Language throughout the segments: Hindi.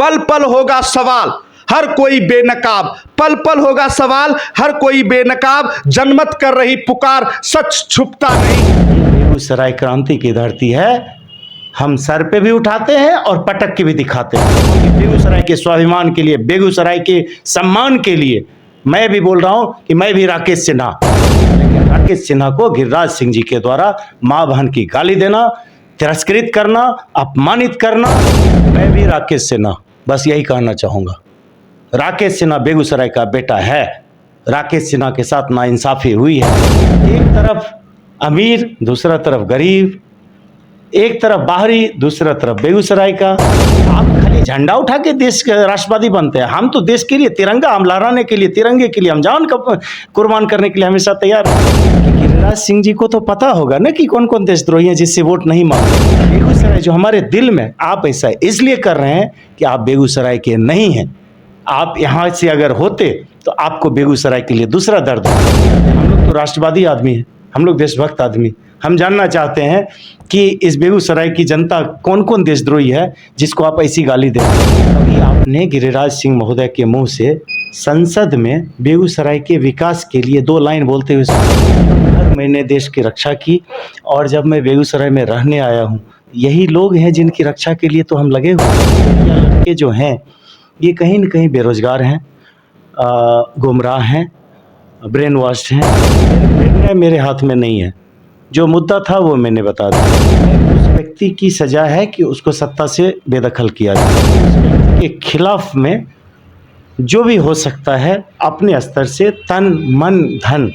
पल पल होगा सवाल, हर कोई बेनकाब, पल पल होगा सवाल, हर कोई बेनकाब, जनमत कर रही पुकार, सच छुपता नहीं। बेगूसराय क्रांति की धरती है, हम सर पे भी उठाते हैं और पटक के भी दिखाते हैं कि बेगूसराय के स्वाभिमान के लिए, बेगूसराय के सम्मान के लिए मैं भी बोल रहा हूं कि मैं भी राकेश सिन्हा, लेकिन राकेश सिन्हा को गिरिराज सिंह जी के द्वारा मां बहन की गाली देना, तिरस्कृत करना, अपमानित करना, मैं भी राकेश सिन्हा बस यही कहना चाहूंगा। राकेश सिन्हा बेगूसराय का बेटा है, राकेश सिन्हा के साथ नाइंसाफी हुई है। एक तरफ अमीर, दूसरा तरफ गरीब, एक तरफ बाहरी, दूसरा तरफ बेगूसराय का। आप खाली झंडा उठा के देश के राष्ट्रवादी बनते हैं, हम तो देश के लिए तिरंगा, हम लहराने के लिए, तिरंगे के लिए हम जान कुर्बान करने के लिए हमेशा तैयार हैं। गिरिराज सिंह जी को तो पता होगा ना कि कौन कौन देशद्रोही हैं जिससे वोट नहीं मांगते। बेगूसराय जो हमारे दिल में, आप ऐसा इसलिए कर रहे हैं कि आप बेगूसराय के नहीं हैं। आप यहाँ से अगर होते तो आपको बेगूसराय के लिए दूसरा दर्द होता। हम लोग तो राष्ट्रवादी आदमी हैं, हम लोग देशभक्त आदमी, हम जानना चाहते हैं कि इस बेगूसराय की जनता कौन कौन देशद्रोही है जिसको आप ऐसी गाली देते हैं। कभी आपने गिरिराज सिंह महोदय के मुंह से संसद में बेगूसराय के विकास के लिए 2 लाइन बोलते हुए हर मैंने देश की रक्षा की, और जब मैं बेगूसराय में रहने आया हूँ यही लोग हैं जिनकी रक्षा के लिए तो हम लगे हुए हैं। लड़के जो हैं ये कहीं न कहीं बेरोजगार हैं, गुमराह हैं, ब्रेन वॉश्ड हैं। निर्णय मेरे हाथ में नहीं है, जो मुद्दा था वो मैंने बता दिया। उस व्यक्ति की सजा है कि उसको सत्ता से बेदखल किया जाए। उस व्यक्ति के खिलाफ में जो भी हो सकता है अपने स्तर से तन मन धन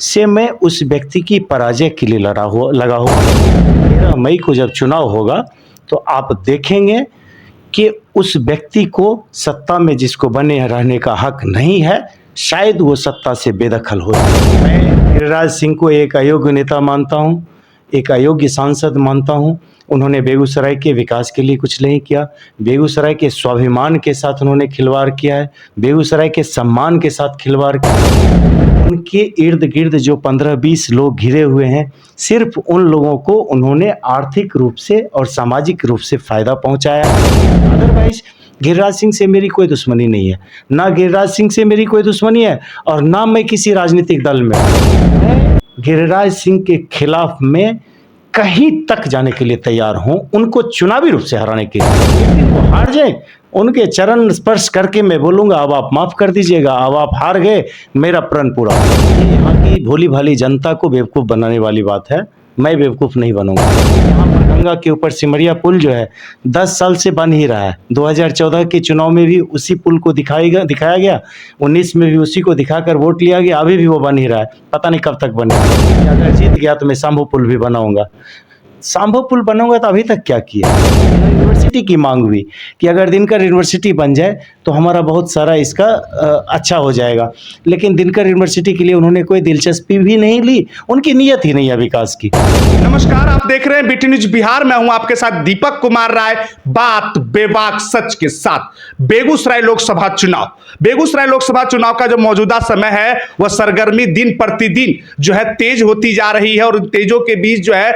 से मैं उस व्यक्ति की पराजय के लिए लगा हुआ। 13 मई को जब चुनाव होगा तो आप देखेंगे कि उस व्यक्ति को सत्ता में जिसको बने रहने का हक नहीं है, शायद वो सत्ता से बेदखल हो जाए। मैं गिरिराज सिंह को एक अयोग्य नेता मानता हूँ, एक अयोग्य सांसद मानता हूँ। उन्होंने बेगूसराय के विकास के लिए कुछ नहीं किया, बेगूसराय के स्वाभिमान के साथ उन्होंने खिलवाड़ किया है, बेगूसराय के सम्मान के साथ खिलवाड़ किया। उनके इर्द गिर्द जो 15-20 लोग घिरे हुए हैं, सिर्फ उन लोगों को उन्होंने आर्थिक रूप से और सामाजिक रूप से फायदा पहुंचाया। अदरवाइज गिरिराज सिंह से मेरी कोई दुश्मनी नहीं है, ना गिरिराज सिंह से मेरी कोई दुश्मनी है, और ना मैं किसी राजनीतिक दल में। मैं गिरिराज सिंह के खिलाफ में कहीं तक जाने के लिए तैयार हूं, उनको चुनावी रूप से हराने के लिए। लेकिन वो हार जाए, उनके चरण स्पर्श करके मैं बोलूंगा अब आप माफ कर दीजिएगा, अब आप हार गए, मेरा प्रण पूरा। ये यहाँ की भोली भाली जनता को बेवकूफ़ बनाने वाली बात है, मैं बेवकूफ़ नहीं बनूंगा। यहाँ पर गंगा के ऊपर सिमरिया पुल जो है 10 साल से बन ही रहा है। 2014 के चुनाव में भी उसी पुल को दिखाया गया, 19 में भी उसी को दिखाकर वोट लिया गया, अभी भी वो बन ही रहा है। पता नहीं कब तक बनेगा। अगर जीत गया तो मैं शाम्भू पुल भी बनाऊंगा। शाम्भू पुल बनाऊंगा तो अभी तक क्या किया? यूनिवर्सिटी की मांग हुई कि अगर दिनकर यूनिवर्सिटी बन जाए तो हमारा बहुत सारा इसका अच्छा हो जाएगा, लेकिन दिनकर यूनिवर्सिटी के लिए उन्होंने कोई दिलचस्पी भी नहीं ली, उनकी नीयत ही नहीं है विकास की। नमस्कार, आप देख रहे हैं बीटी न्यूज बिहार, मैं हूं आपके साथ दीपक कुमार राय। बात बेबाक सच के साथ। बेगूसराय लोकसभा चुनाव, बेगूसराय लोकसभा चुनाव का जो मौजूदा समय है वह सरगर्मी दिन प्रतिदिन जो है तेज होती जा रही है, और तेजों के बीच जो है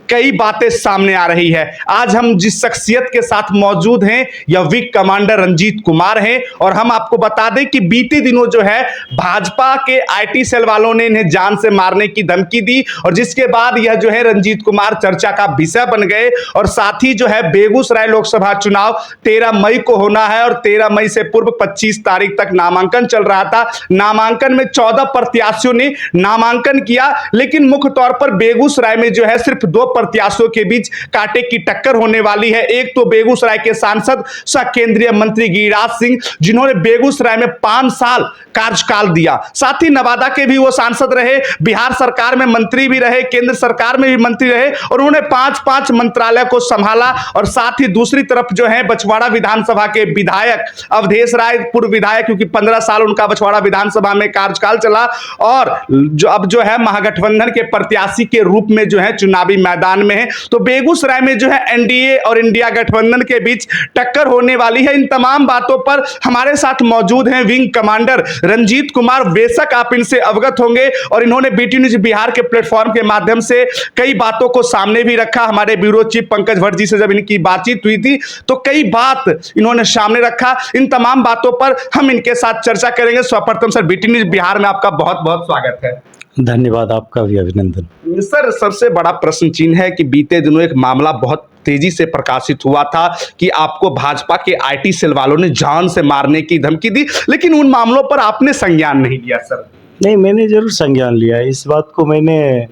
कई बातें सामने आ रही है। आज हम जिस शख्सियत के साथ मौजूद हैं यह विंग कमांडर रंजीत कुमार हैं, और हम आपको बता दें कि बीते दिनों जो है भाजपा के आईटी सेल वालों ने इन्हें जान से मारने की धमकी दी, और जिसके बाद यह जो है रंजीत कुमार चर्चा का विषय बन गए। और साथ ही जो है बेगूसराय लोकसभा चुनाव 13 मई को होना है, और 13 मई से पूर्व 25 तारीख तक नामांकन चल रहा था। नामांकन में 14 प्रत्याशियों ने नामांकन किया, लेकिन मुख्य तौर पर बेगूसराय में जो है सिर्फ 2 प्रत्याशियों के बीच कांटे की टक्कर होने वाली है। एक तो बेगूसराय के सांसद सह केंद्रीय मंत्री गिरिराज सिंह, जिन्होंने बेगूसराय में 5 साल कार्यकाल दिया, साथ ही नवादा के भी वो सांसद रहे, बिहार सरकार में मंत्री भी रहे, केंद्र सरकार में भी मंत्री रहे, और उन्होंने 5 मंत्रालय को संभाला। और साथ ही दूसरी तरफ जो है बछवाड़ा विधानसभा के विधायक अवधेश राय, पूर्व विधायक, क्योंकि 15 साल उनका बछवाड़ा विधानसभा में कार्यकाल चला, और जो अब जो है महागठबंधन के प्रत्याशी के रूप में जो है चुनावी मैदान में है। तो बेगूसराय में जो है एनडीए और इंडिया गठबंधन गठबंधन के बीच टक्कर होने वाली है। इन तमाम बातों पर हमारे साथ मौजूद हैं विंग कमांडर रंजीत कुमार। बेशक आप इनसे अवगत होंगे और इन्होंने बीटी न्यूज बिहार के प्लेटफॉर्म के माध्यम से कई बातों को सामने भी रखा। हमारे ब्यूरो चीफ पंकज भट्ट जी से जब इनकी बातचीत हुई थी तो कई बात इन्होंने सामने रखा। इन तमाम बातों पर हम इनके साथ चर्चा करेंगे। सर्वप्रथम सर, बीटी न्यूज बिहार में आपका बहुत बहुत स्वागत है। धन्यवाद, आपका भी अभिनंदन। सर, सबसे बड़ा प्रश्न चिन्ह है कि बीते दिनों एक मामला बहुत तेजी से प्रकाशित हुआ था कि आपको भाजपा के आईटी सेल वालों ने जान से मारने की धमकी दी, लेकिन उन मामलों पर आपने संज्ञान नहीं लिया। सर नहीं, मैंने जरूर संज्ञान लिया। इस बात को मैंने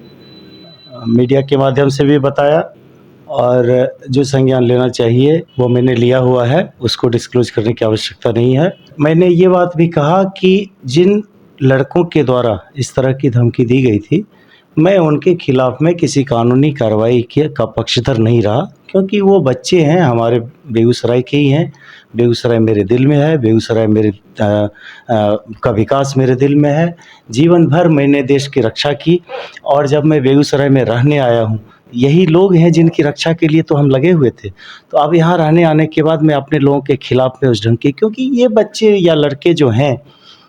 मीडिया के माध्यम से भी बताया और जो संज्ञान लेना चाहिए वो मैंने लिया हुआ है, उसको डिस्क्लोज करने की आवश्यकता नहीं है। मैंने ये बात भी कहा कि जिन लड़कों के द्वारा इस तरह की धमकी दी गई थी, मैं उनके खिलाफ में किसी कानूनी कार्रवाई का पक्षधर नहीं रहा, क्योंकि वो बच्चे हैं, हमारे बेगूसराय के ही हैं। बेगूसराय मेरे दिल में है, बेगूसराय का विकास मेरे दिल में है। जीवन भर मैंने देश की रक्षा की और जब मैं बेगूसराय में रहने आया हूँ, यही लोग हैं जिनकी रक्षा के लिए तो हम लगे हुए थे। तो अब यहाँ रहने आने के बाद मैं अपने लोगों के खिलाफ में उस ढंग की, क्योंकि ये बच्चे या लड़के जो हैं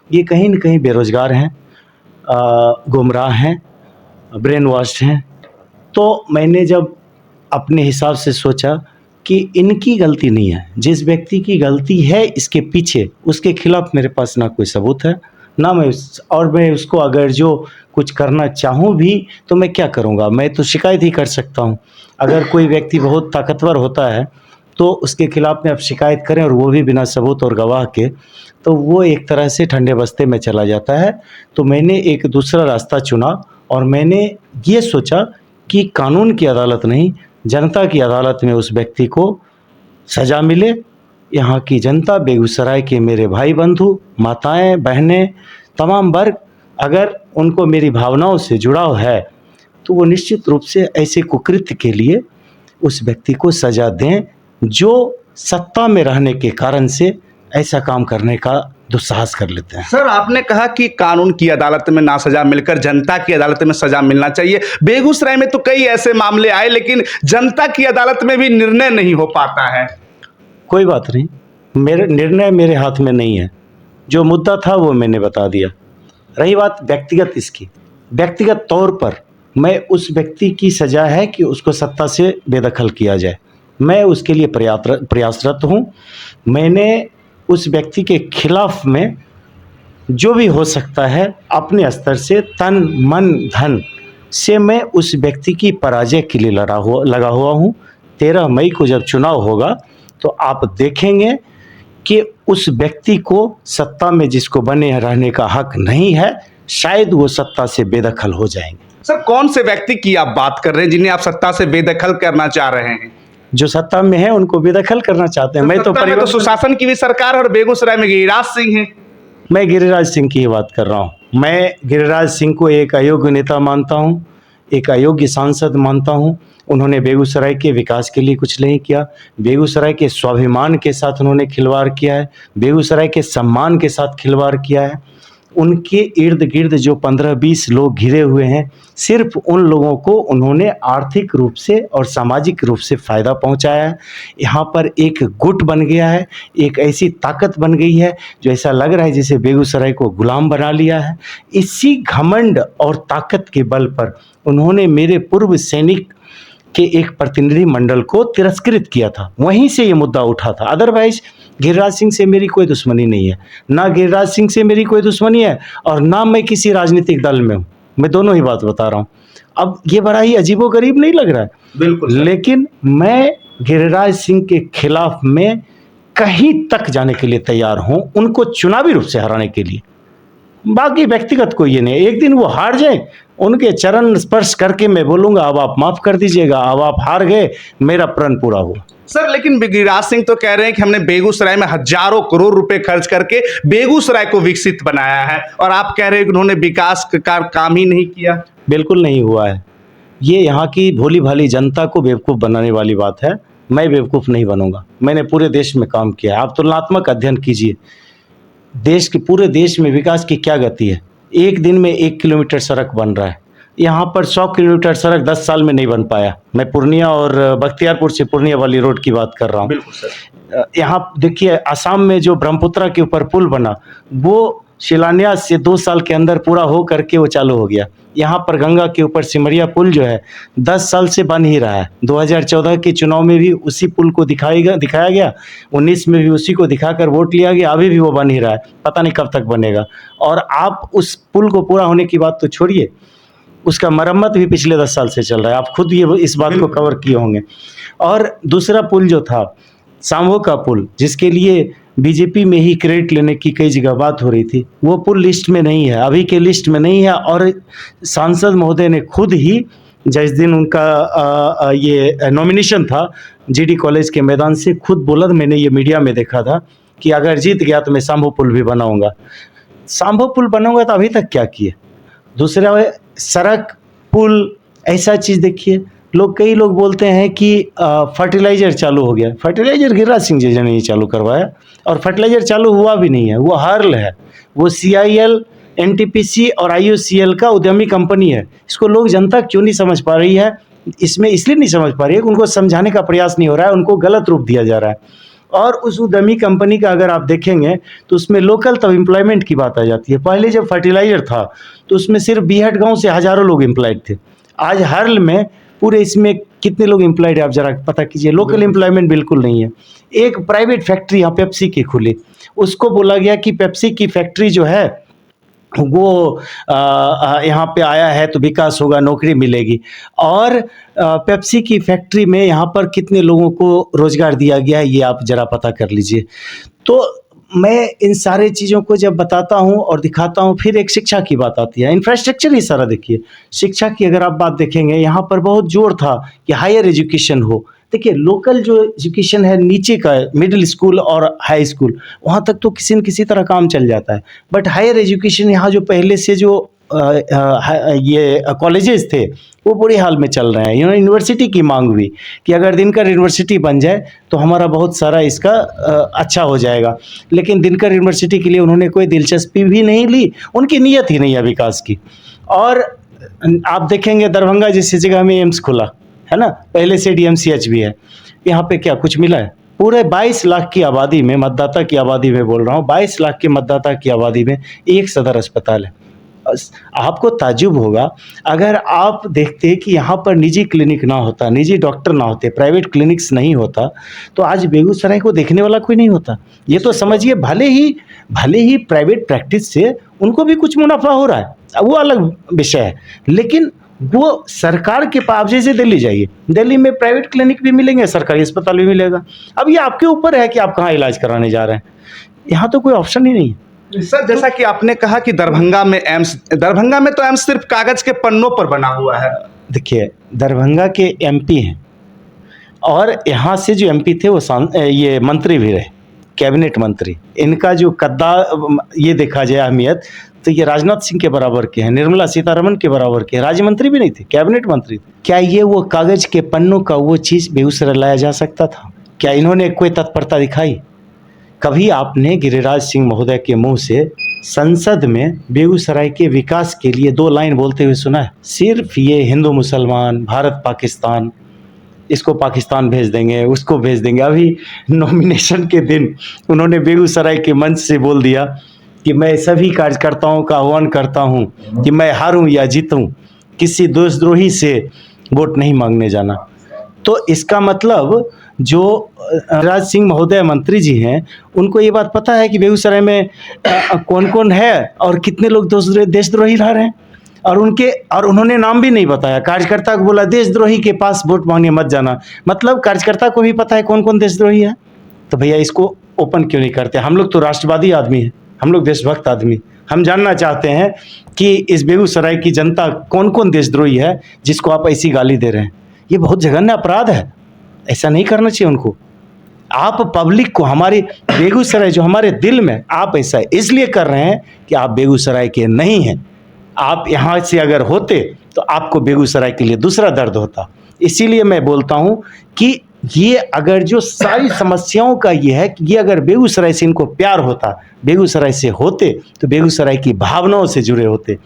ये कहीं न कहीं बेरोजगार हैं, गुमराह हैं, ब्रेन वॉश्ड हैं। तो मैंने जब अपने हिसाब से सोचा कि इनकी गलती नहीं है, जिस व्यक्ति की गलती है इसके पीछे, उसके खिलाफ मेरे पास ना कोई सबूत है, ना मैं उसको अगर जो कुछ करना चाहूँ भी तो मैं क्या करूँगा? मैं तो शिकायत ही कर सकता हूँ। अगर कोई व्यक्ति बहुत ताकतवर होता है तो उसके खिलाफ में आप शिकायत करें और वो भी बिना सबूत और गवाह के, तो वो एक तरह से ठंडे बस्ते में चला जाता है। तो मैंने एक दूसरा रास्ता चुना और मैंने ये सोचा कि कानून की अदालत नहीं, जनता की अदालत में उस व्यक्ति को सज़ा मिले। यहाँ की जनता, बेगूसराय के मेरे भाई बंधु, माताएं, बहनें, तमाम वर्ग, अगर उनको मेरी भावनाओं से जुड़ाव है तो वो निश्चित रूप से ऐसे कुकृत्य के लिए उस व्यक्ति को सज़ा दें जो सत्ता में रहने के कारण से ऐसा काम करने का दुस्साहस कर लेते हैं। सर, आपने कहा कि कानून की अदालत में ना सजा मिलकर जनता की अदालत में सजा मिलना चाहिए। बेगूसराय में तो कई ऐसे मामले आए, लेकिन जनता की अदालत में भी निर्णय नहीं हो पाता है। कोई बात नहीं, मेरे निर्णय मेरे हाथ में नहीं है। जो मुद्दा था वो मैंने बता दिया। रही बात व्यक्तिगत इसकी, व्यक्तिगत तौर पर मैं उस व्यक्ति की सजा है कि उसको सत्ता से बेदखल किया जाए, मैं उसके लिए प्रयासरत हूँ। मैंने उस व्यक्ति के खिलाफ में जो भी हो सकता है अपने स्तर से तन मन धन से मैं उस व्यक्ति की पराजय के लिए लगा हुआ हूँ। 13 मई को जब चुनाव होगा तो आप देखेंगे कि उस व्यक्ति को सत्ता में जिसको बने रहने का हक नहीं है, शायद वो सत्ता से बेदखल हो जाएंगे। सर, कौन से व्यक्ति की आप बात कर रहे हैं जिन्हें आप सत्ता से बेदखल करना चाह रहे हैं? जो सत्ता में है उनको बेदखल करना चाहते हैं। मैं तो सुशासन की भी सरकार और बेगूसराय में गिरिराज सिंह है। मैं गिरिराज सिंह की बात कर रहा हूँ। मैं गिरिराज सिंह को एक अयोग्य नेता मानता हूँ, एक अयोग्य सांसद मानता हूँ। उन्होंने बेगूसराय के विकास के लिए कुछ नहीं किया, बेगूसराय के स्वाभिमान के साथ उन्होंने खिलवाड़ किया है, बेगूसराय के सम्मान के साथ खिलवाड़ किया है। उनके इर्द गिर्द जो 15-20 लोग घिरे हुए हैं, सिर्फ उन लोगों को उन्होंने आर्थिक रूप से और सामाजिक रूप से फ़ायदा पहुंचाया है। यहाँ पर एक गुट बन गया है, एक ऐसी ताकत बन गई है जो ऐसा लग रहा है जैसे बेगूसराय को गुलाम बना लिया है। इसी घमंड और ताकत के बल पर उन्होंने मेरे पूर्व सैनिक के एक प्रतिनिधि मंडल को तिरस्कृत किया था, वहीं से ये मुद्दा उठा था। अदरवाइज गिरिराज सिंह से मेरी कोई दुश्मनी नहीं है, ना गिरिराज सिंह से मेरी कोई दुश्मनी है और ना मैं किसी राजनीतिक दल में हूँ। मैं दोनों ही बात बता रहा हूँ। अब ये बड़ा ही अजीबोगरीब नहीं लग रहा है? बिल्कुल। लेकिन मैं गिरिराज सिंह के खिलाफ में कहीं तक जाने के लिए तैयार हूँ, उनको चुनावी रूप से हराने के लिए। बाकी व्यक्तिगत कोई ये नहीं, एक दिन वो हार जाए, उनके चरण स्पर्श करके मैं बोलूँगा अब आप माफ़ कर दीजिएगा, अब आप हार गए, मेरा प्रण पूरा हुआ। सर, लेकिन गिरिराज सिंह तो कह रहे हैं कि हमने बेगूसराय में हजारों करोड़ रुपए खर्च करके बेगूसराय को विकसित बनाया है, और आप कह रहे हैं कि उन्होंने विकास का काम ही नहीं किया। बिल्कुल नहीं हुआ है। ये यहाँ की भोली भाली जनता को बेवकूफ़ बनाने वाली बात है। मैं बेवकूफ़ नहीं बनूंगा, मैंने पूरे देश में काम किया है। आप तुलनात्मक अध्ययन कीजिए, पूरे देश में विकास की क्या गति है। एक दिन में 1 किलोमीटर सड़क बन रहा है, यहाँ पर 100 किलोमीटर सड़क 10 साल में नहीं बन पाया। मैं पूर्णिया और बख्तियारपुर से पूर्णिया वाली रोड की बात कर रहा हूँ। बिल्कुल सर। यहाँ देखिए असम में जो ब्रह्मपुत्रा के ऊपर पुल बना, वो शिलान्यास से 2 साल के अंदर पूरा हो करके वो चालू हो गया। यहाँ पर गंगा के ऊपर सिमरिया पुल जो है 10 साल से बन ही रहा है। 2014 के चुनाव में भी उसी पुल को दिखाया गया, 19 में भी उसी को दिखाकर वोट लिया गया, अभी भी वो बन ही रहा है। पता नहीं कब तक बनेगा। और आप उस पुल को पूरा होने की बात तो छोड़िए, उसका मरम्मत भी पिछले 10 साल से चल रहा है। आप खुद ये इस बात को कवर किए होंगे। और दूसरा पुल जो था सांभो का पुल, जिसके लिए बीजेपी में ही क्रेडिट लेने की कई जगह बात हो रही थी, वो पुल लिस्ट में नहीं है, अभी के लिस्ट में नहीं है। और सांसद महोदय ने खुद ही जिस दिन उनका ये नॉमिनेशन था जीडी कॉलेज के मैदान से, खुद बोला, मैंने ये मीडिया में देखा था कि अगर जीत गया तो मैं सांभो पुल भी बनाऊंगा। सांभो पुल बनाऊंगा तो अभी तक क्या किए? दूसरा सड़क पुल ऐसा चीज़ देखिए, कई लोग बोलते हैं कि फर्टिलाइज़र चालू हो गया। फर्टिलाइज़र गिरिराज सिंह जी ने चालू करवाया, और फर्टिलाइज़र चालू हुआ भी नहीं है, वो हर्ल है। वो CIL, NTPC और IOCL का उद्यमी कंपनी है। इसको लोग, जनता क्यों नहीं समझ पा रही है? इसमें इसलिए नहीं समझ पा रही है कि उनको समझाने का प्रयास नहीं हो रहा है, उनको गलत रूप दिया जा रहा है। और उस उद्यमी कंपनी का अगर आप देखेंगे तो उसमें लोकल तब एम्प्लॉयमेंट की बात आ जाती है। पहले जब फर्टिलाइज़र था तो उसमें सिर्फ बीहट गाँव से हज़ारों लोग एम्प्लॉयड थे। आज हर्ल में पूरे इसमें कितने लोग एम्प्लॉयड है आप जरा पता कीजिए। लोकल एम्प्लॉयमेंट बिल्कुल नहीं है। एक प्राइवेट फैक्ट्री यहाँ पेप्सी की खुली, उसको बोला गया कि पेप्सी की फैक्ट्री जो है वो यहाँ पे आया है तो विकास होगा, नौकरी मिलेगी। और पेप्सी की फैक्ट्री में यहाँ पर कितने लोगों को रोजगार दिया गया है, ये आप ज़रा पता कर लीजिए। तो मैं इन सारे चीज़ों को जब बताता हूँ और दिखाता हूँ, फिर एक शिक्षा की बात आती है। इंफ्रास्ट्रक्चर ही सारा देखिए। शिक्षा की अगर आप बात देखेंगे, यहाँ पर बहुत जोर था कि हायर एजुकेशन हो। देखिए लोकल जो एजुकेशन है नीचे का, मिडिल स्कूल और हाई स्कूल, वहाँ तक तो किसी न किसी तरह काम चल जाता है। बट हायर एजुकेशन यहाँ जो पहले से जो ये कॉलेजेस थे वो बुरे हाल में चल रहे हैं। यूनिवर्सिटी की मांग हुई कि अगर दिनकर यूनिवर्सिटी बन जाए तो हमारा बहुत सारा इसका अच्छा हो जाएगा, लेकिन दिनकर यूनिवर्सिटी के लिए उन्होंने कोई दिलचस्पी भी नहीं ली, उनकी नीयत ही नहीं है विकास की। और आप देखेंगे दरभंगा जैसी जगह में एम्स खुला है ना, पहले से DMCH भी है, यहाँ पे क्या कुछ मिला है? पूरे 22 लाख की आबादी में, मतदाता की आबादी में बोल रहा हूँ, 22 लाख के मतदाता की आबादी में एक सदर अस्पताल है। आपको ताज्जुब होगा अगर आप देखते कि यहाँ पर निजी क्लिनिक ना होता, निजी डॉक्टर ना होते, प्राइवेट क्लिनिक्स नहीं होता, तो आज बेगूसराय को देखने वाला कोई नहीं होता। ये तो समझिए भले ही प्राइवेट प्रैक्टिस से उनको भी कुछ मुनाफा हो रहा है, वो अलग विषय है, लेकिन वो सरकार के पास, जैसे दिल्ली जाइए, दिल्ली में प्राइवेट क्लिनिक भी मिलेंगे, सरकारी अस्पताल भी मिलेगा। अब ये आपके ऊपर है कि आप कहाँ इलाज कराने जा रहे हैं। यहाँ तो कोई ऑप्शन ही नहीं है। सर जैसा कि आपने कहा कि दरभंगा में तो एम्स सिर्फ कागज के पन्नों पर बना हुआ है। देखिए दरभंगा के MP हैं, और यहाँ से जो MP थे वो ये मंत्री भी रहे, कैबिनेट मंत्री। इनका जो ये देखा जाए अहमियत, तो ये राजनाथ सिंह के बराबर के हैं, निर्मला सीतारमण के बराबर के, राज्य मंत्री भी नहीं थे, कैबिनेट मंत्री। क्या ये वो कागज के पन्नों का वो चीज़ बेगूसराय लाया जा सकता था? क्या इन्होंने कोई तत्परता दिखाई? कभी आपने गिरिराज सिंह महोदय के मुंह से संसद में बेगूसराय के विकास के लिए 2 लाइन बोलते हुए सुना है? सिर्फ ये हिंदू मुसलमान, भारत पाकिस्तान, इसको पाकिस्तान भेज देंगे, उसको भेज देंगे। अभी नॉमिनेशन के दिन उन्होंने बेगूसराय के मंच से बोल दिया कि मैं सभी कार्यकर्ताओं का आह्वान करता हूं कि मैं हारूं या जीतूं, किसी देशद्रोही से वोट नहीं मांगने जाना। तो इसका मतलब जो राज सिंह महोदय मंत्री जी हैं, उनको ये बात पता है कि बेगूसराय में कौन कौन है और कितने लोग देशद्रोही रह रहे हैं, और उन्होंने नाम भी नहीं बताया। कार्यकर्ता को बोला देशद्रोही के पास वोट मांगने मत जाना, मतलब कार्यकर्ता को भी पता है कौन कौन देशद्रोही है। तो भैया इसको ओपन क्यों नहीं करते? हम लोग तो राष्ट्रवादी आदमी हैं, हम लोग देशभक्त आदमी, हम जानना चाहते हैं कि इस बेगूसराय की जनता कौन कौन देशद्रोही है जिसको आप ऐसी गाली दे रहे हैं। ये बहुत जघन्य अपराध है, ऐसा नहीं करना चाहिए उनको। आप पब्लिक को, हमारे बेगूसराय जो हमारे दिल में, आप ऐसा इसलिए कर रहे हैं कि आप बेगूसराय के नहीं हैं। आप यहाँ से अगर होते तो आपको बेगूसराय के लिए दूसरा दर्द होता। इसीलिए मैं बोलता हूँ कि ये अगर जो सारी समस्याओं का ये है कि ये अगर बेगूसराय से इनको प्यार होता, बेगूसराय से होते, तो बेगूसराय की भावनाओं से जुड़े होते,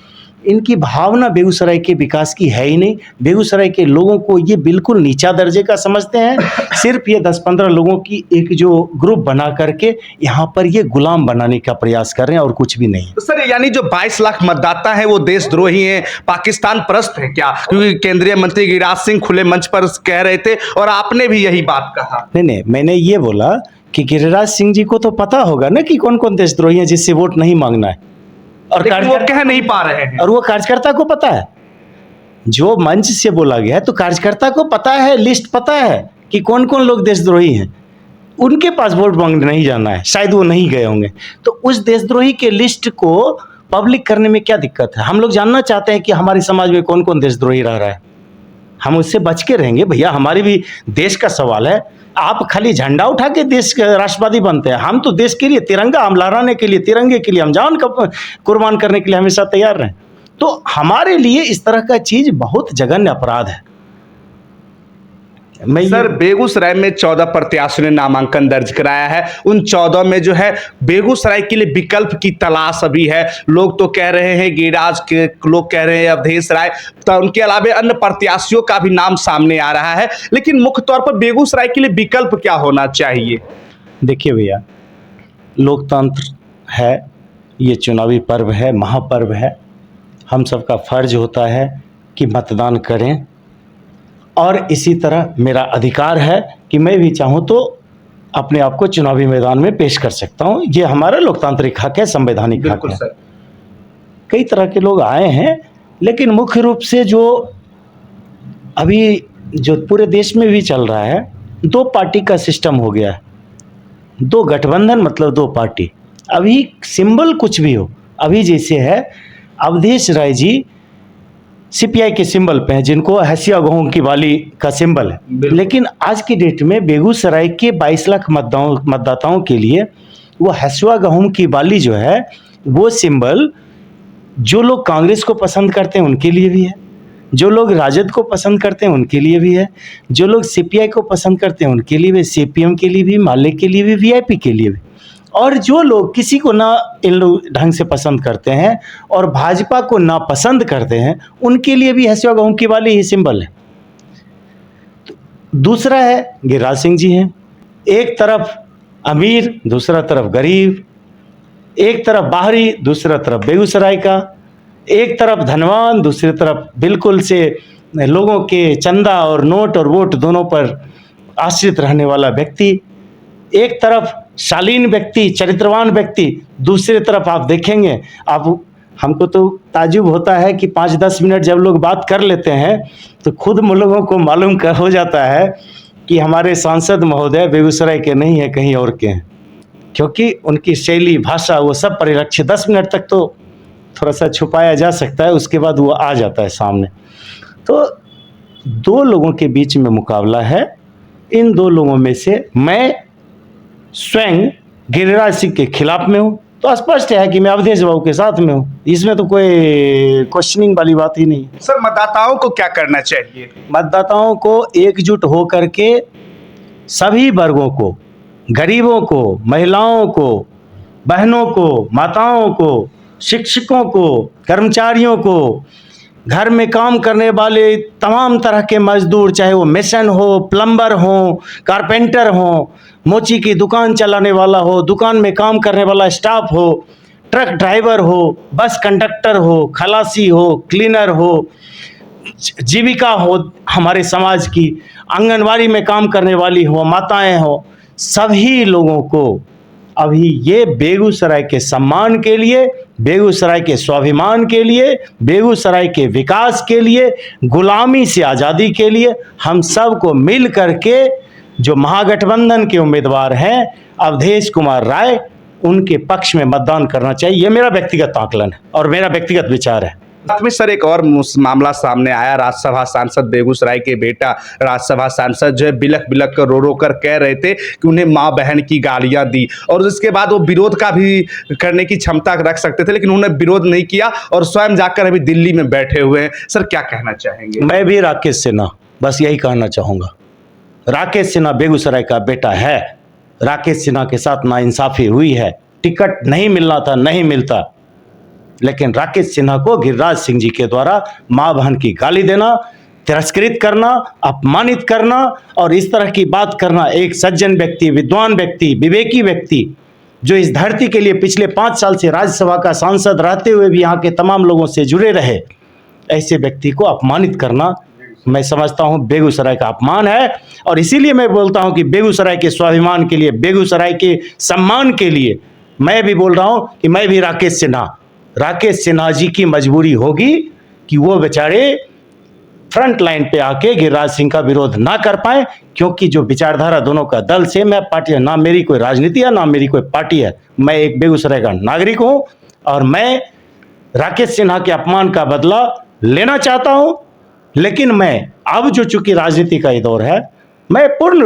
इनकी भावना बेगूसराय के विकास की है ही नहीं। बेगूसराय के लोगों को ये बिल्कुल नीचा दर्जे का समझते हैं। सिर्फ ये 10-15 लोगों की एक जो ग्रुप बना करके यहाँ पर ये गुलाम बनाने का प्रयास कर रहे हैं और कुछ भी नहीं। तो सर यानी जो 22 लाख मतदाता हैं वो देशद्रोही हैं, पाकिस्तान परस्त है क्या? क्योंकि केंद्रीय मंत्री गिरिराज सिंह खुले मंच पर कह रहे थे और आपने भी यही बात कहा। नहीं, मैंने ये बोला कि गिरिराज सिंह जी को तो पता होगा ना कि कौन कौन देशद्रोही है जिससे वोट नहीं मांगना है, और वो कह नहीं पा रहे हैं। और वो कार्यकर्ता को पता है। जो मंच से बोला गया है तो कार्यकर्ता को पता है, लिस्ट पता है कि कौन कौन लोग देशद्रोही हैं। उनके पास वोट मांगने नहीं जाना है, शायद वो नहीं गए होंगे। तो उस देशद्रोही के लिस्ट को पब्लिक करने में क्या दिक्कत है? हम लोग जानना चाहते हैं कि हमारे समाज में कौन कौन देशद्रोही रह रहा है, हम उससे बच के रहेंगे। भैया हमारी भी देश का सवाल है। आप खाली झंडा उठा के देश के राष्ट्रवादी बनते हैं, हम तो देश के लिए तिरंगा, हम लहराने के लिए, तिरंगे के लिए हम जान कुर्बान करने के लिए हमेशा तैयार रहें। तो हमारे लिए इस तरह का चीज बहुत जघन्य अपराध है। सर बेगूसराय में 14 प्रत्याशियों ने नामांकन दर्ज कराया है। उन 14 में जो है बेगूसराय के लिए विकल्प की तलाश अभी है। लोग तो कह रहे हैं गिरिराज के, लोग कह रहे हैं अवधेश राय, तो उनके अलावा अन्य प्रत्याशियों का भी नाम सामने आ रहा है। लेकिन मुख्य तौर पर बेगूसराय के लिए विकल्प क्या होना चाहिए? देखिए भैया, लोकतंत्र है, ये चुनावी पर्व है, महापर्व है। हम सबका फर्ज होता है कि मतदान करें, और इसी तरह मेरा अधिकार है कि मैं भी चाहूँ तो अपने आप को चुनावी मैदान में पेश कर सकता हूँ। ये हमारा लोकतांत्रिक हक है, संवैधानिक हक है। कई तरह के लोग आए हैं, लेकिन मुख्य रूप से जो अभी जो पूरे देश में भी चल रहा है, 2 पार्टी का सिस्टम हो गया है। 2 गठबंधन मतलब 2 पार्टी। अभी सिंबल कुछ भी हो, अभी जैसे है अवधेश राय जी सीपीआई के सिंबल पे हैं, जिनको हसिया गेहूं की बाली का सिंबल है। लेकिन आज की डेट में बेगूसराय के 22 लाख मतदाताओं के लिए वो हसुआ गेहूं की बाली जो है, वो सिंबल जो लोग कांग्रेस को पसंद करते हैं उनके लिए भी है, जो लोग राजद को पसंद करते हैं उनके लिए भी है, जो लोग सीपीआई को पसंद करते हैं उनके लिए भी, सीपीएम के लिए भी, माले के लिए भी, वीआईपी के लिए भी, और जो लोग किसी को ना इन लोग ढंग से पसंद करते हैं और भाजपा को ना पसंद करते हैं, उनके लिए भी हसुआ गेहूं की बाली ही सिंबल है। दूसरा है गिरिराज सिंह जी हैं, एक तरफ अमीर, दूसरा तरफ गरीब, एक तरफ बाहरी, दूसरा तरफ बेगूसराय का, एक तरफ धनवान, दूसरी तरफ बिल्कुल से लोगों के चंदा और नोट और वोट दोनों पर आश्रित रहने वाला व्यक्ति, एक तरफ शालीन व्यक्ति, चरित्रवान व्यक्ति, दूसरी तरफ आप देखेंगे, आप हमको तो ताजुब होता है कि 5-10 मिनट जब लोग बात कर लेते हैं तो खुद लोगों को मालूम हो जाता है कि हमारे सांसद महोदय बेगूसराय के नहीं है, कहीं और के हैं, क्योंकि उनकी शैली, भाषा, वो सब परिलक्षित। 10 मिनट तक तो थोड़ा सा छुपाया जा सकता है, उसके बाद वो आ जाता है सामने। तो 2 लोगों के बीच में मुकाबला है। इन 2 लोगों में से मैं स्वयं गिरिराज सिंह के खिलाफ में हूँ, तो स्पष्ट है कि मैं अवधेश बाबू के साथ में हूँ। इसमें तो कोई क्वेश्चनिंग वाली बात ही नहीं। सर मतदाताओं को क्या करना चाहिए? मतदाताओं को एकजुट हो करके सभी वर्गों को, गरीबों को, महिलाओं को, बहनों को, माताओं को, शिक्षकों को, कर्मचारियों को, घर में काम करने वाले तमाम तरह के मजदूर, चाहे वो मेसन हो, प्लम्बर हो, कारपेंटर हो, मोची की दुकान चलाने वाला हो, दुकान में काम करने वाला स्टाफ हो, ट्रक ड्राइवर हो, बस कंडक्टर हो, खलासी हो, क्लीनर हो, जीविका हो हमारे समाज की, आंगनवाड़ी में काम करने वाली हो, माताएं हो, सभी लोगों को अभी ये बेगूसराय के सम्मान के लिए, बेगूसराय के स्वाभिमान के लिए, बेगूसराय के विकास के लिए, गुलामी से आज़ादी के लिए हम सब को मिल करके जो महागठबंधन के उम्मीदवार हैं अवधेश कुमार राय, उनके पक्ष में मतदान करना चाहिए। ये मेरा व्यक्तिगत आकलन है और मेरा व्यक्तिगत विचार है। साथ में सर एक और मामला सामने आया। राज्यसभा सांसद, बेगूसराय के बेटा राज्यसभा सांसद जो है बिलख बिलख कर रो कर कह रहे थे कि उन्हें माँ बहन की गालियां दी, और उसके बाद वो विरोध का भी करने की क्षमता रख सकते थे, लेकिन उन्होंने विरोध नहीं किया और स्वयं जाकर अभी दिल्ली में बैठे हुए हैं। सर क्या कहना चाहेंगे? मैं भी राकेश सिन्हा बस यही कहना चाहूँगा। राकेश सिन्हा बेगूसराय का बेटा है, राकेश सिन्हा के साथ नाइंसाफी हुई है, टिकट नहीं मिलना था, नहीं मिलता, लेकिन राकेश सिन्हा को गिरिराज सिंह जी के द्वारा मां बहन की गाली देना, तिरस्कृत करना, अपमानित करना और इस तरह की बात करना, एक सज्जन व्यक्ति, विद्वान व्यक्ति, विवेकी व्यक्ति जो इस धरती के लिए पिछले 5 साल से राज्यसभा का सांसद रहते हुए भी यहाँ के तमाम लोगों से जुड़े रहे, ऐसे व्यक्ति को अपमानित करना मैं समझता हूँ बेगूसराय का अपमान है। और इसीलिए मैं बोलता हूँ कि बेगूसराय के स्वाभिमान के लिए, बेगूसराय के सम्मान के लिए मैं भी बोल रहा हूँ कि मैं भी राकेश सिन्हा जी की मजबूरी होगी कि वो बेचारे फ्रंट लाइन पे आके गिरिराज सिंह का विरोध ना कर पाए, क्योंकि जो विचारधारा दोनों का दल से, मैं पार्टी, ना मेरी कोई राजनीति है ना मेरी कोई पार्टी है, मैं एक बेगूसराय का नागरिक हूं और मैं राकेश सिन्हा के अपमान का बदला लेना चाहता हूं। लेकिन मैं अब जो चूंकि राजनीति का ये दौर है, मैं पूर्ण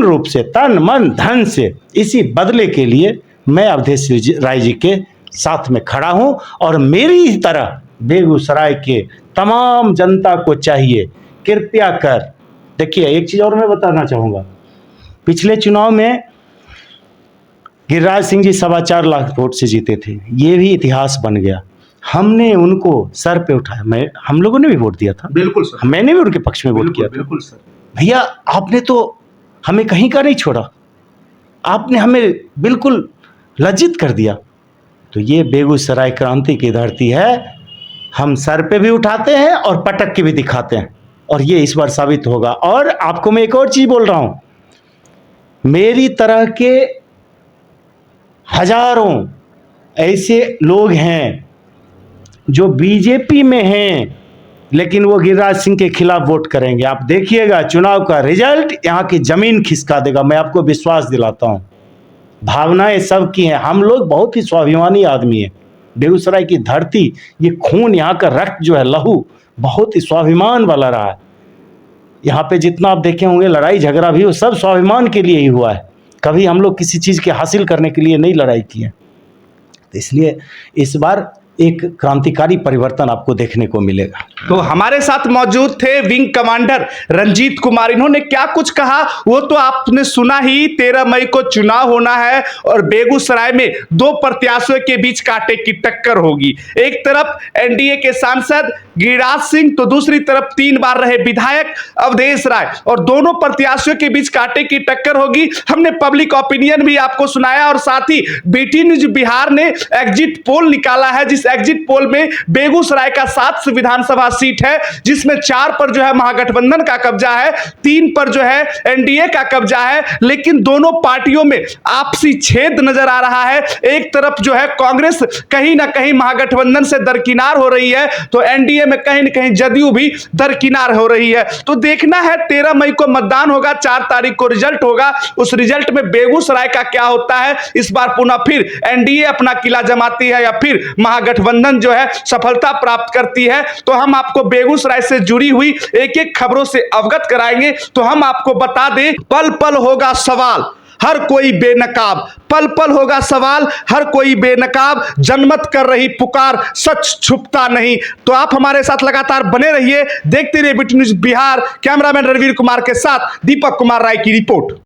रूप से तन मन धन से इसी बदले के लिए मैं अवधेश राय जी के साथ में खड़ा हूं। और मेरी तरह बेगूसराय के तमाम जनता को चाहिए, कृपया कर देखिए, एक चीज और मैं बताना चाहूंगा, पिछले चुनाव में गिरिराज सिंह जी 4.25 लाख वोट से जीते थे, ये भी इतिहास बन गया। हमने उनको सर पे उठाया, हम लोगों ने भी वोट दिया था, बिल्कुल सर, मैंने भी उनके पक्ष में वोट किया था। बिल्कुल सर, भैया आपने तो हमें कहीं का नहीं छोड़ा, आपने हमें बिल्कुल लज्जित कर दिया। तो ये बेगूसराय क्रांति की धरती है, हम सर पे भी उठाते हैं और पटक के भी दिखाते हैं, और ये इस बार साबित होगा। और आपको मैं एक और चीज बोल रहा हूं, मेरी तरह के हजारों ऐसे लोग हैं जो बीजेपी में हैं, लेकिन वो गिरिराज सिंह के खिलाफ वोट करेंगे। आप देखिएगा चुनाव का रिजल्ट यहाँ की जमीन खिसका देगा, मैं आपको विश्वास दिलाता हूँ। भावनाएं सबकी हैं, हम लोग बहुत ही स्वाभिमानी आदमी हैं। बेगूसराय की धरती, ये खून, यहाँ का रक्त जो है, लहू बहुत ही स्वाभिमान वाला रहा है। यहाँ पे जितना आप देखे होंगे लड़ाई झगड़ा भी, वो सब स्वाभिमान के लिए ही हुआ है। कभी हम लोग किसी चीज़ के हासिल करने के लिए नहीं लड़ाई की है। तो इसलिए इस बार एक क्रांतिकारी परिवर्तन आपको देखने को मिलेगा। तो हमारे साथ मौजूद थे विंग कमांडर रंजीत कुमार। इन्होंने क्या कुछ कहा वो तो आपने सुना ही। 13 मई को चुनाव होना है और बेगूसराय में 2 प्रत्याशियों के बीच कांटे की टक्कर होगी। एक तरफ एनडीए के सांसद गिरिराज सिंह, तो दूसरी तरफ 3 बार रहे विधायक अवधेश राय, और दोनों प्रत्याशियों के बीच कांटे की टक्कर होगी। हमने पब्लिक ओपिनियन भी आपको सुनाया और साथ ही बीटी न्यूज बिहार ने एग्जिट पोल निकाला है, जिस एग्जिट पोल में बेगूसराय का 7 विधानसभा सीट है, जिसमें 4 पर जो है महागठबंधन का कब्जा है, 3 पर जो है एनडीए का कब्जा है। लेकिन दोनों पार्टियों में आपसी छेद नजर आ रहा है। एक तरफ जो है कांग्रेस कहीं ना कहीं महागठबंधन से दरकिनार हो रही है, तो एनडीए में कहीं ना कहीं जदयू भी दरकिनार हो रही है। तो देखना है, 13 मई को मतदान होगा, 4 तारीख को रिजल्ट होगा। उस रिजल्ट में बेगूसराय का क्या होता है, इस बार पुनः फिर एनडीए अपना किला जमाती है या फिर महागठबंधन जो है सफलता प्राप्त करती है। तो हम आपको बेगूसराय से जुड़ी हुई एक एक खबरों से अवगत कराएंगे। तो हम आपको बता दें, पल पल होगा सवाल, हर कोई बेनकाब, पल पल होगा सवाल, हर कोई बेनकाब, जनमत कर रही पुकार, सच छुपता नहीं। तो आप हमारे साथ लगातार बने रहिए, देखते रहिए BT news Bihar. Cameraman Ranveer Kumar के साथ दीपक कुमार राय की रिपोर्ट।